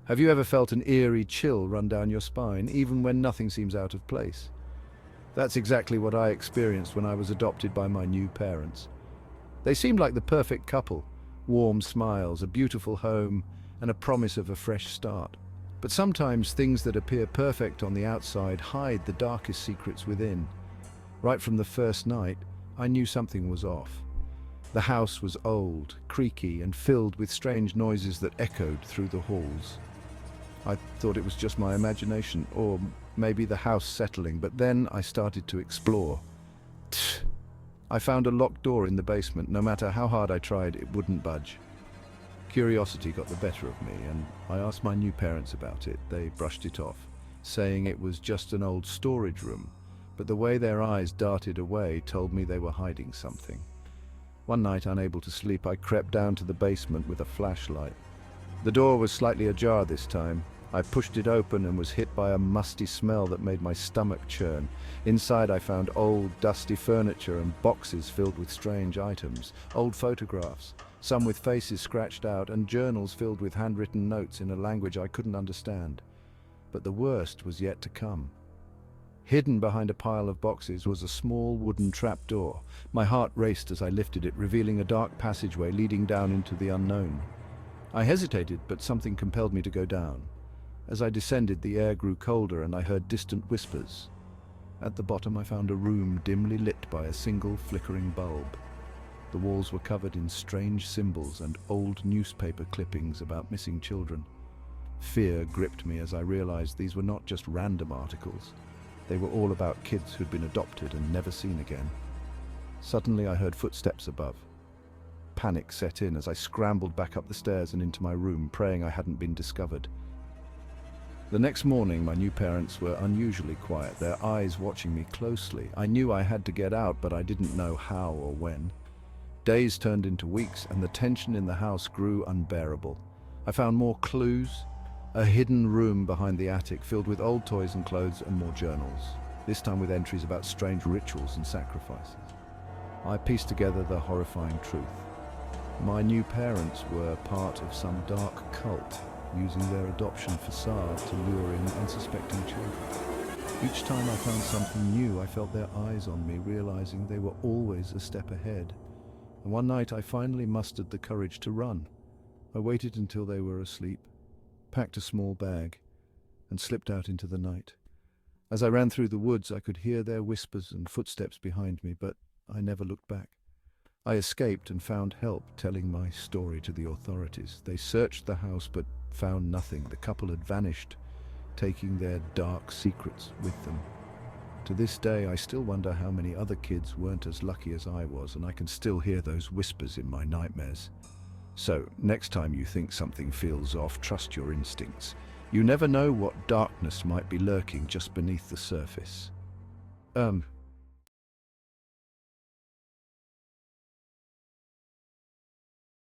Have you ever felt an eerie chill run down your spine, even when nothing seems out of place? That's exactly what I experienced when I was adopted by my new parents. They seemed like the perfect couple: warm smiles, a beautiful home, and a promise of a fresh start. But sometimes things that appear perfect on the outside hide the darkest secrets within. Right from the first night, I knew something was off. The house was old, creaky, and filled with strange noises that echoed through the halls. I thought it was just my imagination, or maybe the house settling, but then I started to explore. Tch! I found a locked door in the basement. No matter how hard I tried, it wouldn't budge. Curiosity got the better of me, and I asked my new parents about it. They brushed it off, saying it was just an old storage room, but the way their eyes darted away told me they were hiding something. One night, unable to sleep, I crept down to the basement with a flashlight. The door was slightly ajar this time. I pushed it open and was hit by a musty smell that made my stomach churn. Inside I found old, dusty furniture and boxes filled with strange items, old photographs, some with faces scratched out, and journals filled with handwritten notes in a language I couldn't understand. But the worst was yet to come. Hidden behind a pile of boxes was a small wooden trapdoor. My heart raced as I lifted it, revealing a dark passageway leading down into the unknown. I hesitated, but something compelled me to go down. As I descended, the air grew colder and I heard distant whispers. At the bottom, I found a room dimly lit by a single flickering bulb. The walls were covered in strange symbols and old newspaper clippings about missing children. Fear gripped me as I realized these were not just random articles. They were all about kids who'd been adopted and never seen again. Suddenly, I heard footsteps above. Panic set in as I scrambled back up the stairs and into my room, praying I hadn't been discovered. The next morning, my new parents were unusually quiet, their eyes watching me closely. I knew I had to get out, but I didn't know how or when. Days turned into weeks, and the tension in the house grew unbearable. I found more clues: a hidden room behind the attic filled with old toys and clothes, and more journals, this time with entries about strange rituals and sacrifices. I pieced together the horrifying truth. My new parents were part of some dark cult, using their adoption facade to lure in unsuspecting children. Each time I found something new, I felt their eyes on me, realizing they were always a step ahead. And one night I finally mustered the courage to run. I waited until they were asleep, packed a small bag, and slipped out into the night. As I ran through the woods, I could hear their whispers and footsteps behind me, but I never looked back. I escaped and found help, telling my story to the authorities. They searched the house but found nothing. The couple had vanished, taking their dark secrets with them. To this day, I still wonder how many other kids weren't as lucky as I was, and I can still hear those whispers in my nightmares. So, next time you think something feels off, trust your instincts. You never know what darkness might be lurking just beneath the surface.